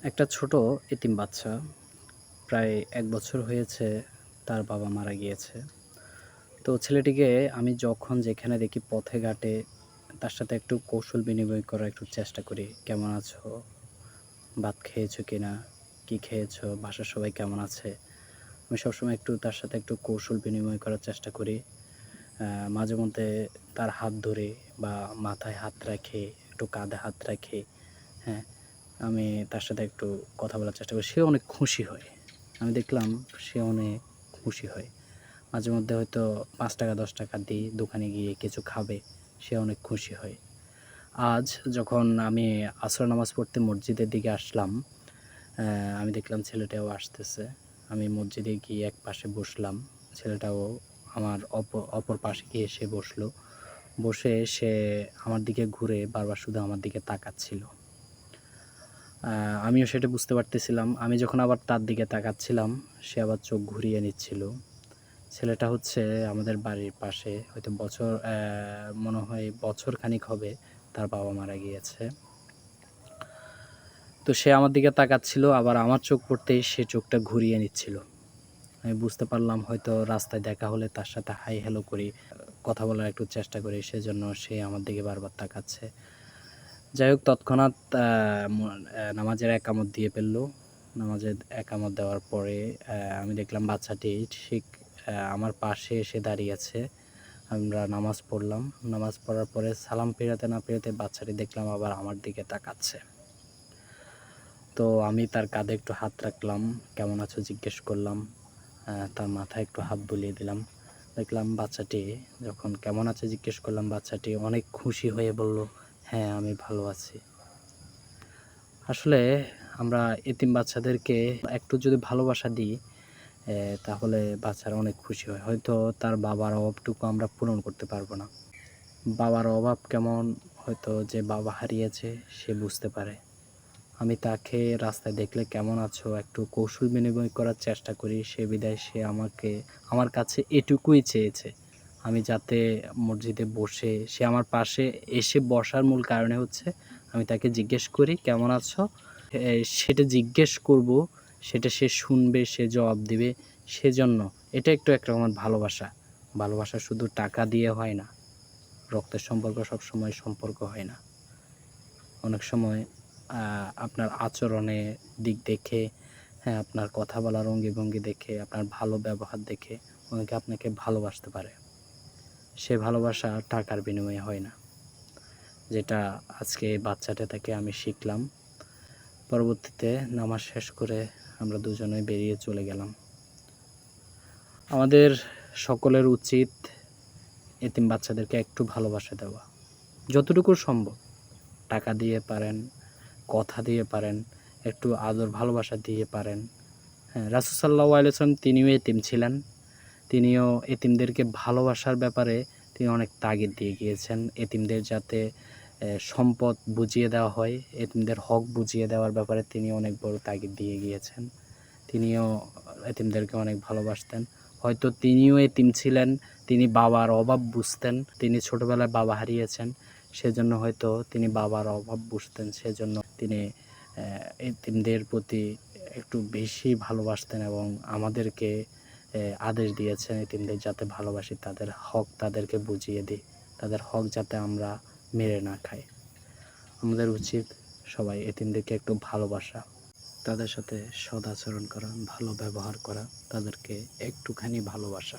একটা ছোট এতিম বাচ্চা প্রায় ১ বছর হয়েছে তার বাবা মারা গিয়েছে। তো ছেলেটিকে আমি যখন যেখানে দেখি পথে ঘাটে তার সাথে একটু কৌশল বিনিময় করার একটু চেষ্টা করি। "কেমন আছো? ভাত খেয়েছো কিনা? কি খেয়েছো? বাসার সবাই কেমন আছে?" আমি সবসময় একটু তার সাথে একটু কৌশল বিনিময় করার চেষ্টা করি। মাঝেমধ্যে তার হাত ধরে বা মাথায় হাত রেখে, একটু কাঁধে হাত রেখে, হ্যাঁ? আমি তার সাথে একটু কথা বলার চেষ্টা করি। সে অনেক খুশি হয়। আমি দেখলাম সে অনেক খুশি হয়। মাঝেমধ্যে হয়তো ৳৫ ৳১০ দিই দোকানে গিয়ে কিছু খাবে, সে অনেক খুশি হয়। আজ যখন আমি আসর নামাজ পড়তে মসজিদের দিকে আসলাম, আমি দেখলাম ছেলেটাও আসতেছে। আমি মসজিদে গিয়ে একপাশে বসলাম। ছেলেটাও আমার অপর পাশে গিয়ে এসে বসলো। বসে সে আমার দিকে ঘুরে বারবার শুধু আমার দিকে তাকাচ্ছিল। আ আমিও সেটা বুঝতে পারতেছিলাম। আমি যখন আবার তার দিকে তাকাচ্ছিলাম, সে আবার চোখ ঘুরিয়ে নিচ্ছিল। ছেলেটা হচ্ছে আমাদের বাড়ির পাশে হয়তো মনে হয় বছর খানিক হবে তার বাবা মারা গিয়েছে। তো সে আমার দিকে তাকাচ্ছিল আবার আমার চোখ পড়তেই সে চোখটা ঘুরিয়ে নিচ্ছিল। আমি বুঝতে পারলাম হয়তো রাস্তায় দেখা হলে তার সাথে হাই হ্যালো করি, কথা বলার একটু চেষ্টা করি সেজন্য সে আমার দিকে বারবার তাকাচ্ছে। যাই হোক তৎক্ষণাৎ আ ম নামাজের একামত দিয়ে ফেলল। নামাজের একামত দেওয়ার পরে আমি দেখলাম বাচ্চাটি ঠিক আমার পাশে এসে দাঁড়িয়ে আছে। আমরা নামাজ পড়লাম। নামাজ পড়ার পরে সালাম ফিরাতে না ফিরাতে বাচ্চাটি দেখলাম আবার আমার দিকে তাকাচ্ছে। তো আমি তার কাঁধে একটু হাত রাখলাম, "কেমন আছো?" জিজ্ঞেস করলাম। তার মাথায় একটু হাত বুলিয়ে দিলাম। দেখলাম বাচ্চাটি যখন "কেমন আছো?" জিজ্ঞেস করলাম, বাচ্চাটি অনেক খুশি হয়ে বলল, "হ্যাঁ, আমি ভালো আছি।" আসলে আমরা এতিম বাচ্চাদেরকে একটু যদি ভালোবাসা দিই, তাহলে বাচ্চারা অনেক খুশি হয়। হয়তো তার বাবার অভাবটুকু আমরা পূরণ করতে পারব না। বাবার অভাব কেমন হয়তো যে বাবা হারিয়েছে সে বুঝতে পারে। আমি তাকে রাস্তায় দেখলে "কেমন আছো?" একটু কৌশল বিনিময় করার চেষ্টা করি। সে বিধায় সে আমার কাছে এটুকুই চেয়েছে। আমি যাতে মসজিদে বসে সে আমার পাশে এসে বসার মূল কারণে হচ্ছে আমি তাকে জিজ্ঞেস করি, "কেমন আছো?" সেটা জিজ্ঞেস করব, সেটা সে শুনবে, সে জবাব দিবে সেজন্য। এটা একটু এক রকমের ভালোবাসা। ভালোবাসা শুধু টাকা দিয়ে হয় না। রক্তের সম্পর্ক সবসময় সম্পর্ক হয় না। অনেক সময় আ আপনার আচরণের দিক দেখে, হ্যাঁ, আপনার কথা বলার অঙ্গি-ভঙ্গি দেখে, আপনার ভালো ব্যবহার দেখে অনেকে আপনাকে ভালোবাসতে পারে। সে ভালোবাসা টাকার বিনিময়ে হয় না। যেটা আজকে এই বাচ্চাটা থেকে আমি শিখলাম। পরবর্তীতে নামাজ শেষ করে আমরা দুজনে বেরিয়ে চলে গেলাম। আমাদের সকলের উচিত এতিম বাচ্চাদেরকে একটু ভালোবাসা দেওয়া। যতটুকু সম্ভব। টাকা দিয়ে পারেন, কথা দিয়ে পারেন, একটু আদর ভালোবাসা দিয়ে পারেন। হ্যাঁ, রাসূল সাল্লাল্লাহু আলাইহি ওয়াসাল্লাম তিনিও এতিম ছিলেন। তিনিও এতিমদেরকে ভালোবাসার ব্যাপারে তিনি অনেক তাগিদ দিয়ে গিয়েছেন। এতিমদের যাতে সম্পদ বুঝিয়ে দেওয়া হয়, এতিমদের হক বুঝিয়ে দেওয়ার ব্যাপারে তিনি অনেক বড় তাগিদ দিয়ে গিয়েছেন। তিনিও এতিমদেরকে অনেক ভালোবাসতেন। হয়তো তিনিও এতিম ছিলেন, তিনি বাবার অভাব বুঝতেন। তিনি ছোটবেলায় বাবা হারিয়েছেন। সেজন্য হয়তো তিনি বাবার অভাব বুঝতেন। সেজন্য তিনি এতিমদের প্রতি একটু বেশি ভালোবাসতেন এবং আমাদেরকে আদেশ দিয়েছেন এতিমদের যাতে ভালোবাসি, তাদের হক তাদেরকে বুঝিয়ে দিই। তাদের হক যাতে আমরা মেরে না খাই। আমাদের উচিত সবাই এতিমদেরকে একটু ভালোবাসা। তাদের সাথে সদাচরণ করা, ভালো ব্যবহার করা, তাদেরকে একটুখানি ভালোবাসা।